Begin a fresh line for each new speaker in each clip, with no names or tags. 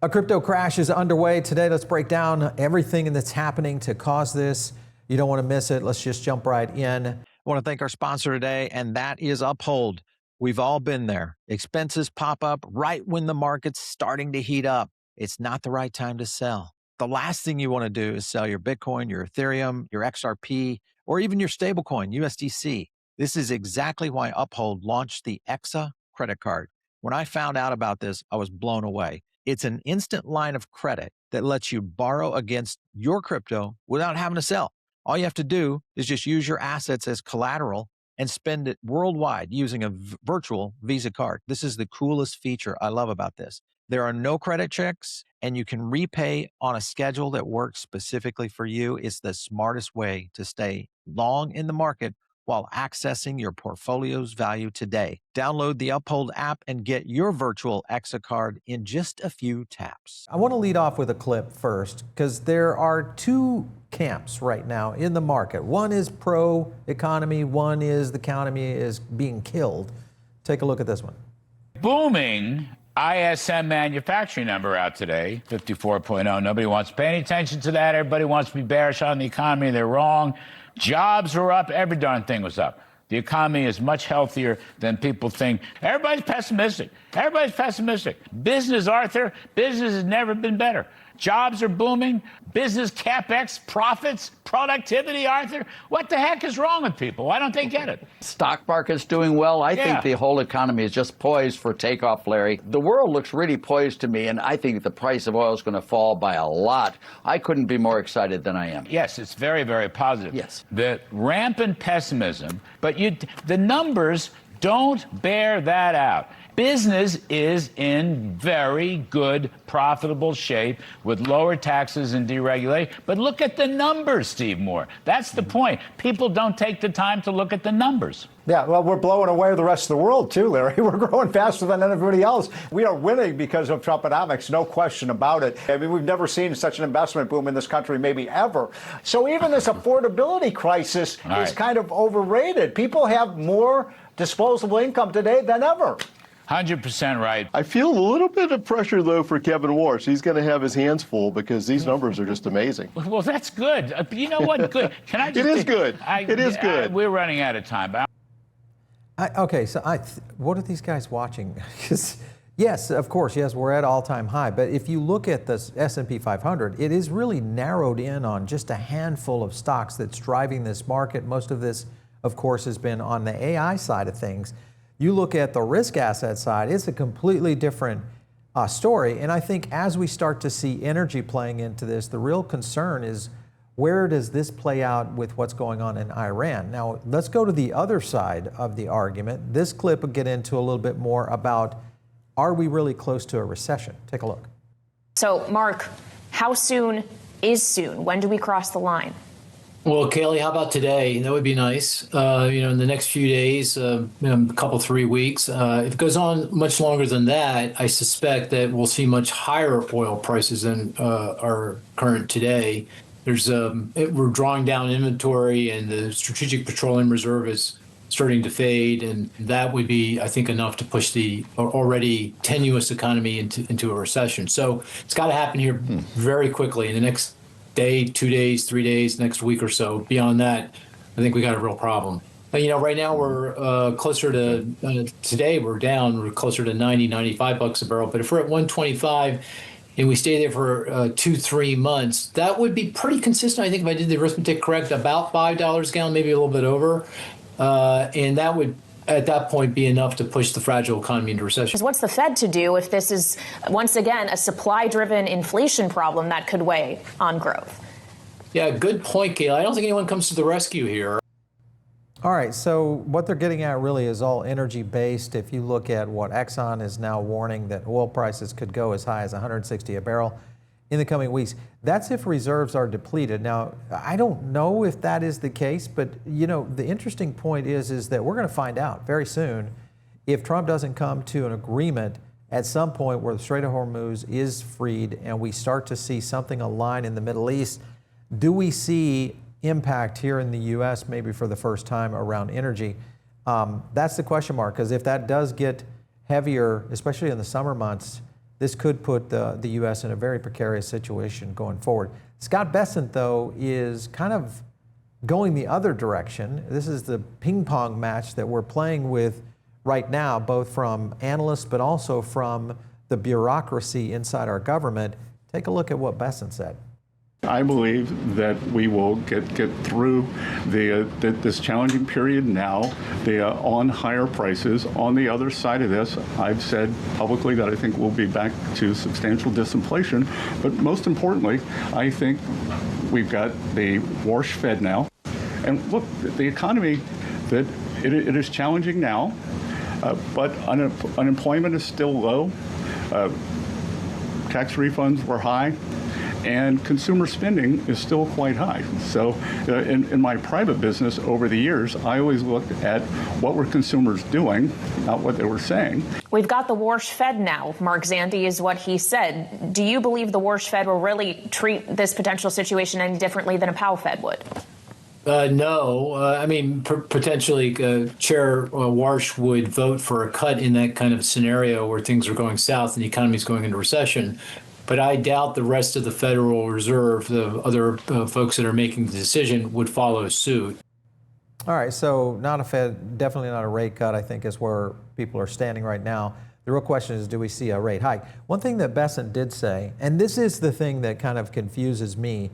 A crypto crash is underway today. Let's break down everything that's happening to cause this. You don't want to miss it. Let's just jump right in. I want to thank our sponsor today, and that is Uphold. We've all been there. Expenses pop up right when the market's starting to heat up. It's not the right time to sell. The last thing you want to do is sell your Bitcoin, your Ethereum, your XRP, or even your stablecoin, USDC. This is exactly why Uphold launched the EXA credit card. When I found out about this, I was blown away. It's an instant line of credit that lets you borrow against your crypto without having to sell. All you have to do is just use your assets as collateral and spend it worldwide using a virtual Visa card. This is the coolest feature I love about this. There are no credit checks, and you can repay on a schedule that works specifically for you. It's the smartest way to stay long in the market while accessing your portfolio's value today. Download the Uphold app and get your virtual EXA card in just a few taps. I want to lead off with a clip first because there are two camps right now in the market. One is pro-economy, one is the economy is being killed. Take a look at this one.
Booming ISM manufacturing number out today, 54.0. Nobody wants to pay any attention to that. Everybody wants to be bearish on the economy. They're wrong. Jobs are up. Every darn thing was up. The economy is much healthier than people think. Everybody's pessimistic. Everybody's pessimistic. Business, Arthur, business has never been better. Jobs are booming. Business capex, profits, productivity, Arthur. What the heck is wrong with people? Why don't they get it?
Stock market's doing well. I think the whole economy is just poised for takeoff, Larry. The world looks really poised to me, and I think the price of oil is going to fall by a lot. I couldn't be more excited than I am.
Yes, it's very, very positive.
Yes.
The rampant pessimism, but the numbers don't bear that out. Business is in very good, profitable shape with lower taxes and deregulation. But look at the numbers, Steve Moore. That's the point. People don't take the time to look at the numbers.
Yeah, well, we're blowing away the rest of the world, too, Larry. We're growing faster than everybody else. We are winning because of Trumponomics, no question about it. I mean, we've never seen such an investment boom in this country, maybe ever. So even this affordability crisis is kind of overrated. People have more disposable income today than ever.
100% right.
I feel a little bit of pressure, though, for Kevin Warsh. He's going to have his hands full because these numbers are just amazing.
Well, that's good. You know what? Good. Can I just?
It is good. It is good.
We're running out of time.
What are these guys watching? Because yes, of course, yes, we're at all-time high. But if you look at the S&P 500, it is really narrowed in on just a handful of stocks that's driving this market. Most of this, of course, has been on the AI side of things. You look at the risk asset side, it's a completely different story. And I think as we start to see energy playing into this, the real concern is where does this play out with what's going on in Iran? Now, let's go to the other side of the argument. This clip will get into a little bit more about, are we really close to a recession? Take a look.
So, Mark, how soon is soon? When do we cross the line?
Well, Kaylee, how about today? That would be nice. In the next few days, a couple, 3 weeks. If it goes on much longer than that, I suspect that we'll see much higher oil prices than are current today. We're drawing down inventory, and the Strategic Petroleum Reserve is starting to fade, and that would be, I think, enough to push the already tenuous economy into a recession. So it's got to happen here very quickly in the next day, 2 days, 3 days, next week or so. Beyond that, I think we got a real problem. But, right now we're closer to, today we're down, we're closer to 90, 95 bucks a barrel. But if we're at 125 and we stay there for 2-3 months, that would be pretty consistent. I think if I did the arithmetic correct, about $5 a gallon, maybe a little bit over. And that would, at that point, be enough to push the fragile economy into recession.
What's the Fed to do if this is, once again, a supply-driven inflation problem that could weigh on growth?
Yeah, good point, Kayla. I don't think anyone comes to the rescue here.
All right, so what they're getting at really is all energy-based. If you look at what Exxon is now warning that oil prices could go as high as 160 a barrel in the coming weeks, that's if reserves are depleted. Now, I don't know if that is the case, but the interesting point is that we're going to find out very soon if Trump doesn't come to an agreement at some point where the Strait of Hormuz is freed and we start to see something align in the Middle East. Do we see impact here in the U.S. maybe for the first time around energy? That's the question mark, because if that does get heavier, especially in the summer months, this could put the U.S. in a very precarious situation going forward. Scott Bessent, though, is kind of going the other direction. This is the ping pong match that we're playing with right now, both from analysts but also from the bureaucracy inside our government. Take a look at what Bessent said.
I believe that we will get through this challenging period now on higher prices. On the other side of this, I've said publicly that I think we'll be back to substantial disinflation. But most importantly, I think we've got the Warsh Fed now. And look, the economy, that it is challenging now, but unemployment is still low. Tax refunds were high. And consumer spending is still quite high. So in my private business over the years, I always looked at what were consumers doing, not what they were saying.
We've got the Warsh Fed now. Mark Zandi is what he said. Do you believe the Warsh Fed will really treat this potential situation any differently than a Powell Fed would?
No. I mean, potentially Chair Warsh would vote for a cut in that kind of scenario where things are going south and the economy is going into recession. But I doubt the rest of the Federal Reserve, the other folks that are making the decision, would follow suit.
All right, so not a Fed, definitely not a rate cut, I think, is where people are standing right now. The real question is, do we see a rate hike? One thing that Bessent did say, and this is the thing that kind of confuses me,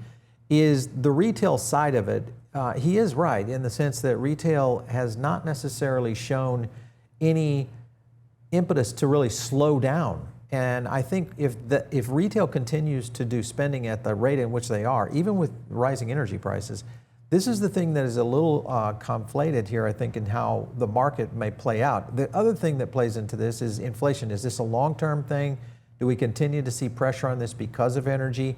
is the retail side of it. He is right in the sense that retail has not necessarily shown any impetus to really slow down. And I think if retail continues to do spending at the rate in which they are, even with rising energy prices, this is the thing that is a little conflated here, I think, in how the market may play out. The other thing that plays into this is inflation. Is this a long-term thing? Do we continue to see pressure on this because of energy?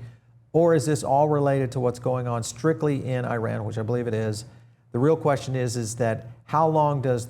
Or is this all related to what's going on strictly in Iran, which I believe it is? The real question is that how long does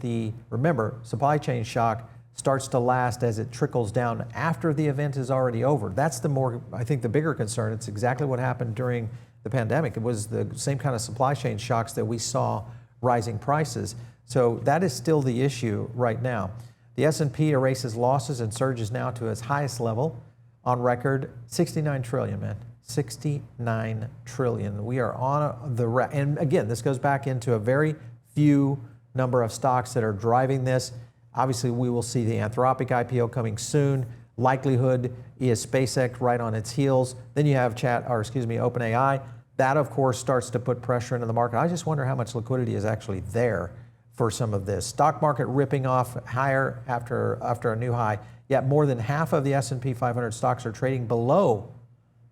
remember, supply chain shock starts to last as it trickles down after the event is already over. That's I think the bigger concern. It's exactly what happened during the pandemic. It was the same kind of supply chain shocks that we saw rising prices. So that is still the issue right now. The S&P erases losses and surges now to its highest level on record, 69 trillion, man. 69 trillion. We are on and again, this goes back into a very few number of stocks that are driving this. Obviously, we will see the Anthropic IPO coming soon. Likelihood is SpaceX right on its heels. Then you have OpenAI. That, of course, starts to put pressure into the market. I just wonder how much liquidity is actually there for some of this. Stock market ripping off higher after a new high. Yet more than half of the S&P 500 stocks are trading below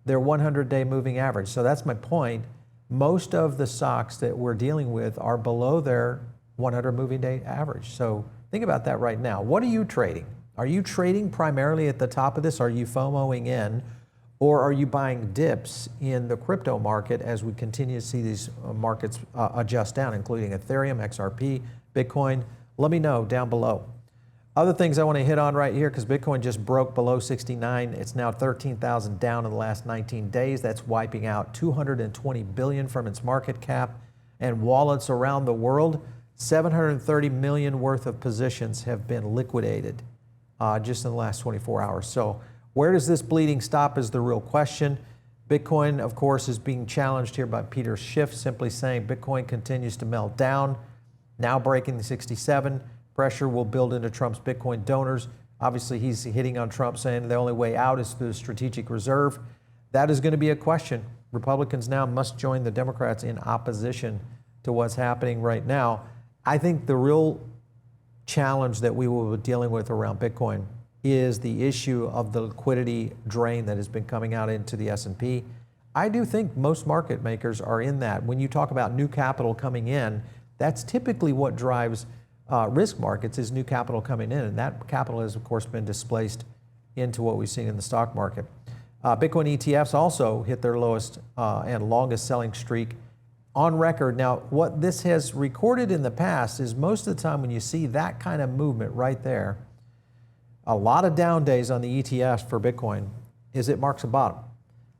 their 100-day moving average. So that's my point. Most of the stocks that we're dealing with are below their 100 moving day average. So think about that right now. What are you trading? Are you trading primarily at the top of this? Are you FOMOing in? Or are you buying dips in the crypto market as we continue to see these markets adjust down, including Ethereum, XRP, Bitcoin? Let me know down below. Other things I want to hit on right here, because Bitcoin just broke below 69. It's now 13,000 down in the last 19 days. That's wiping out 220 billion from its market cap. And wallets around the world, 730 million worth of positions have been liquidated just in the last 24 hours. So where does this bleeding stop is the real question. Bitcoin, of course, is being challenged here by Peter Schiff, simply saying Bitcoin continues to melt down, now breaking the 67. Pressure will build into Trump's Bitcoin donors. Obviously, he's hitting on Trump, saying the only way out is through the strategic reserve. That is going to be a question. Republicans now must join the Democrats in opposition to what's happening right now. I think the real challenge that we will be dealing with around Bitcoin is the issue of the liquidity drain that has been coming out into the S&P. I do think most market makers are in that. When you talk about new capital coming in, that's typically what drives risk markets, is new capital coming in. And that capital has, of course, been displaced into what we've seen in the stock market. Bitcoin ETFs also hit their lowest and longest selling streak on record. Now, what this has recorded in the past is most of the time when you see that kind of movement right there, a lot of down days on the ETFs for Bitcoin, is it marks a bottom.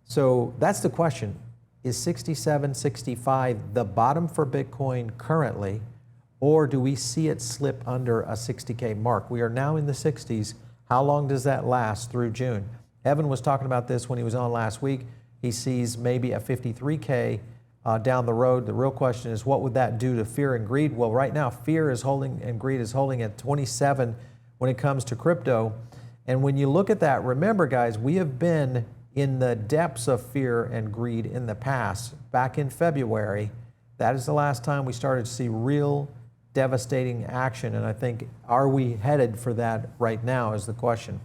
So that's the question. Is 67, 65 the bottom for Bitcoin currently, or do we see it slip under a 60K mark? We are now in the 60s. How long does that last through June? Evan was talking about this when he was on last week. He sees maybe a 53K down the road. The real question is, what would that do to fear and greed? Well, right now, fear is holding and greed is holding at 27 when it comes to crypto. And when you look at that, remember, guys, we have been in the depths of fear and greed in the past. Back in February, that is the last time we started to see real devastating action. And I think, are we headed for that right now is the question.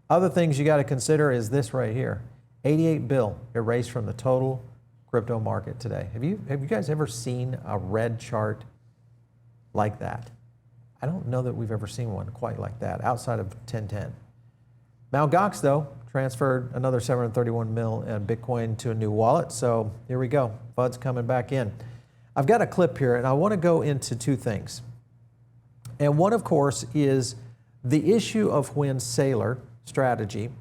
Other things you got to consider is this right here. 88 bill erased from the total crypto market today. Have you guys ever seen a red chart like that? I don't know that we've ever seen one quite like that outside of 1010. Mt. Gox, though, transferred another 731 mil in Bitcoin to a new wallet. So here we go. FUD's coming back in. I've got a clip here, and I want to go into two things. And one, of course, is the issue of when Saylor Strategy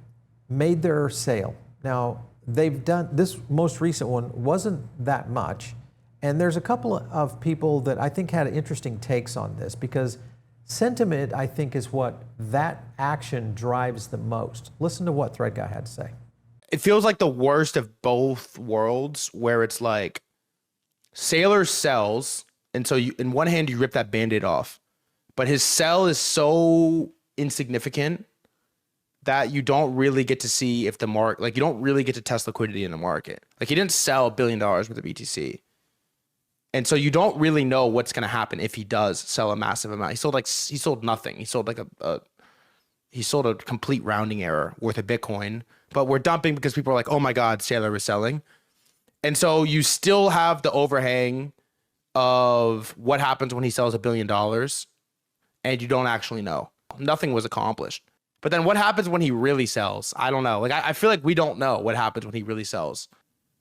made their sale. Now, they've done this most recent one wasn't that much. And there's a couple of people that I think had interesting takes on this, because sentiment, I think, is what that action drives the most. Listen to what Threadguy had to say.
It feels like the worst of both worlds, where it's like Saylor sells, and so you, in one hand, you rip that Band-Aid off, but his sell is so insignificant that you don't really get to see if the market, like, you don't really get to test liquidity in the market. Like, he didn't sell $1 billion worth of BTC. And so you don't really know what's going to happen if he does sell a massive amount. He sold nothing. He sold like he sold a complete rounding error worth of Bitcoin, but we're dumping because people are like, oh my God, Saylor is selling. And so you still have the overhang of what happens when he sells $1 billion, and you don't actually know. Nothing was accomplished. But then what happens when he really sells? I don't know. Like, I feel like we don't know what happens when he really sells.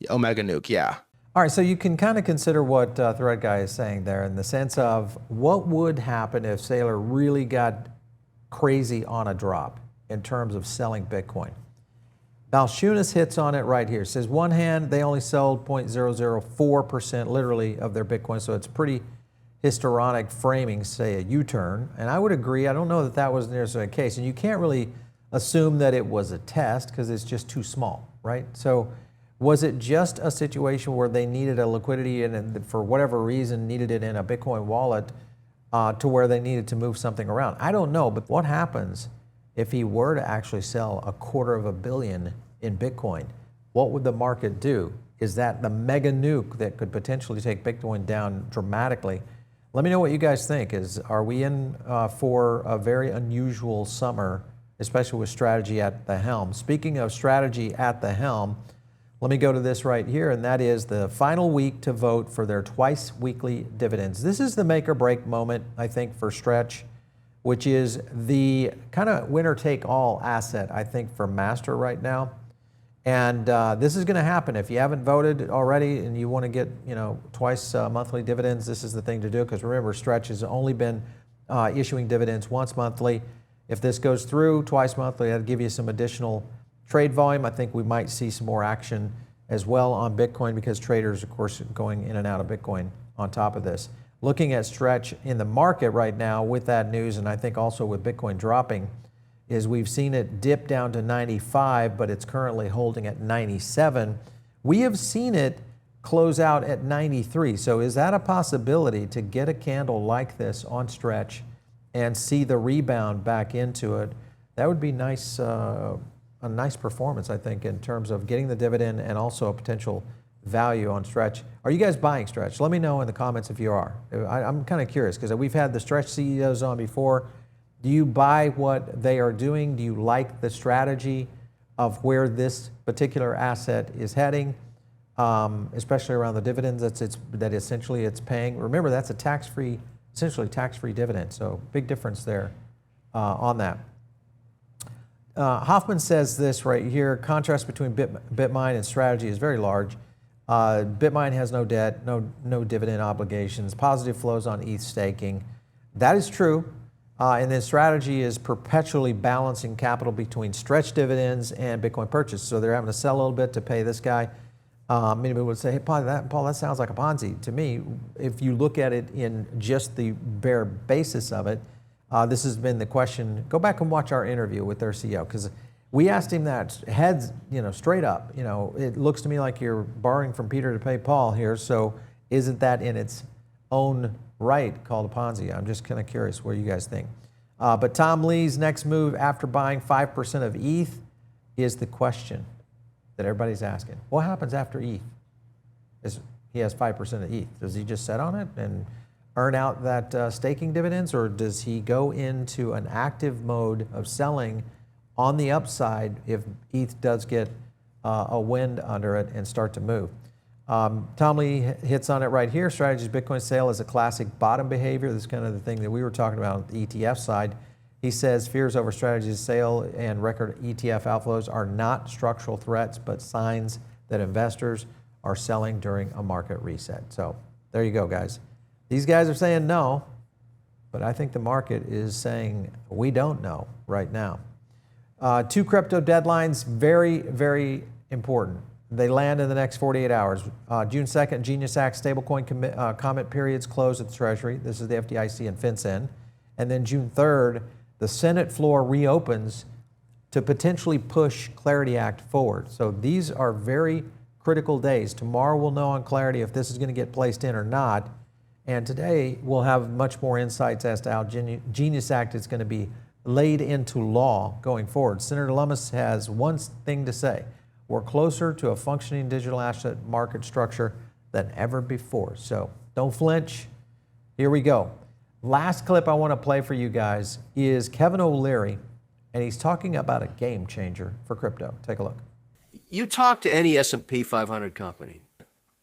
Omega Nuke, yeah.
All right, so you can kind of consider what Threadguy is saying there, in the sense of what would happen if Saylor really got crazy on a drop in terms of selling Bitcoin. Balshunas hits on it right here. It says one hand, they only sold 0.004% literally of their Bitcoin, so it's pretty histrionic framing, say a U-turn. And I would agree. I don't know that that was necessarily the case. And you can't really assume that it was a test because it's just too small, right? So was it just a situation where they needed a liquidity and for whatever reason needed it in a Bitcoin wallet to where they needed to move something around? I don't know, but what happens if he were to actually sell $250 million in Bitcoin? What would the market do? Is that the mega nuke that could potentially take Bitcoin down dramatically? Let me know what you guys think. Are we in for a very unusual summer, especially with strategy at the helm? Speaking of strategy at the helm, let me go to this right here, and that is the final week to vote for their twice weekly dividends. This is the make or break moment, I think, for Stretch, which is the kind of winner take all asset, I think, for Master right now. And this is going to happen. If you haven't voted already and you want to get, twice monthly dividends, this is the thing to do. Because remember, Stretch has only been issuing dividends once monthly. If this goes through twice monthly, that'll give you some additional trade volume. I think we might see some more action as well on Bitcoin, because traders, of course, going in and out of Bitcoin on top of this. Looking at Stretch in the market right now with that news, and I think also with Bitcoin dropping, is we've seen it dip down to 95, but it's currently holding at 97. We have seen it close out at 93. So is that a possibility to get a candle like this on Stretch and see the rebound back into it? That would be nice, a nice performance, I think, in terms of getting the dividend and also a potential value on Stretch. Are you guys buying Stretch? Let me know in the comments if you are. I'm kind of curious, because we've had the Stretch CEOs on before. Do you buy what they are doing? Do you like the strategy of where this particular asset is heading, especially around the dividends that essentially it's paying? Remember, that's a essentially tax-free dividend, so big difference there on that. Hoffman says this right here: contrast between BitMine and strategy is very large. BitMine has no debt, no dividend obligations, positive flows on ETH staking. That is true. And then strategy is perpetually balancing capital between Stretch dividends and Bitcoin purchase. So they're having to sell a little bit to pay this guy. Many people would say, hey, Paul, that sounds like a Ponzi. To me, if you look at it in just the bare basis of it, This has been the question. Go back and watch our interview with their CEO, because we asked him that heads, straight up. It looks to me like you're borrowing from Peter to pay Paul here. So isn't that in its own right called a Ponzi? I'm just kind of curious what you guys think. But Tom Lee's next move after buying 5% of ETH is the question that everybody's asking. What happens after ETH? He has 5% of ETH. Does he just sit on it and earn out that staking dividends, or does he go into an active mode of selling on the upside if ETH does get a wind under it and start to move? Tom Lee hits on it right here. Strategy's Bitcoin sale is a classic bottom behavior. This is kind of the thing that we were talking about on the ETF side. He says fears over Strategy's sale and record ETF outflows are not structural threats, but signs that investors are selling during a market reset. So there you go, guys. These guys are saying no, but I think the market is saying we don't know right now. 2 crypto deadlines, very, very important. They land in the next 48 hours. June 2nd, Genius Act stablecoin comment periods close at the Treasury. This is the FDIC and FinCEN. And then June 3rd, the Senate floor reopens to potentially push Clarity Act forward. So these are very critical days. Tomorrow we'll know on Clarity if this is going to get placed in or not. And today we'll have much more insights as to how Genius Act is going to be laid into law going forward. Senator Lummis has one thing to say. We're closer to a functioning digital asset market structure than ever before. So don't flinch. Here we go. Last clip I want to play for you guys is Kevin O'Leary, and he's talking about a game changer for crypto. Take a look.
You talk to any S&P 500 company.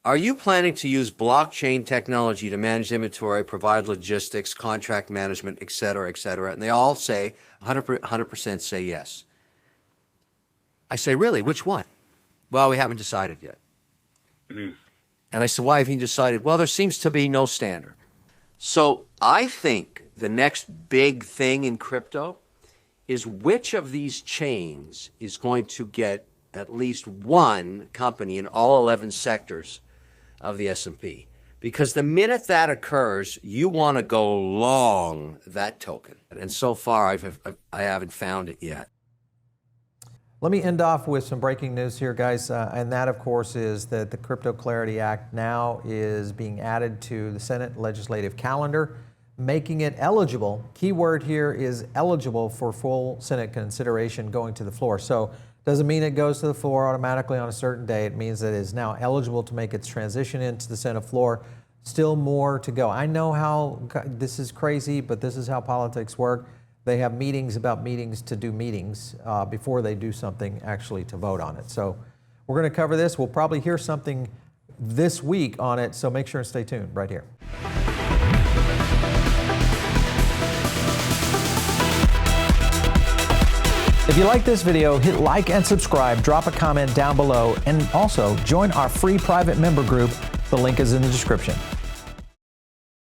Are you planning to use blockchain technology to manage inventory, provide logistics, contract management, et cetera, et cetera? And they all say, 100% say yes. I say, really? Which one? Well, we haven't decided yet. And I said, why haven't you decided? Well, there seems to be no standard. So I think the next big thing in crypto is which of these chains is going to get at least one company in all 11 sectors of the S&P. Because the minute that occurs, you want to go long that token. And so far, I haven't found it yet.
Let me end off with some breaking news here, guys. And that, of course, is that the Crypto Clarity Act now is being added to the Senate legislative calendar, making it eligible. Key word here is eligible for full Senate consideration going to the floor. So doesn't mean it goes to the floor automatically on a certain day. It means that it is now eligible to make its transition into the Senate floor. Still more to go. I know how this is crazy, but this is how politics work. They have meetings about meetings to do meetings before they do something actually to vote on it. So we're going to cover this. We'll probably hear something this week on it, so make sure and stay tuned right here. If you like this video, hit like and subscribe, drop a comment down below, and also join our free private member group. The link is in the description.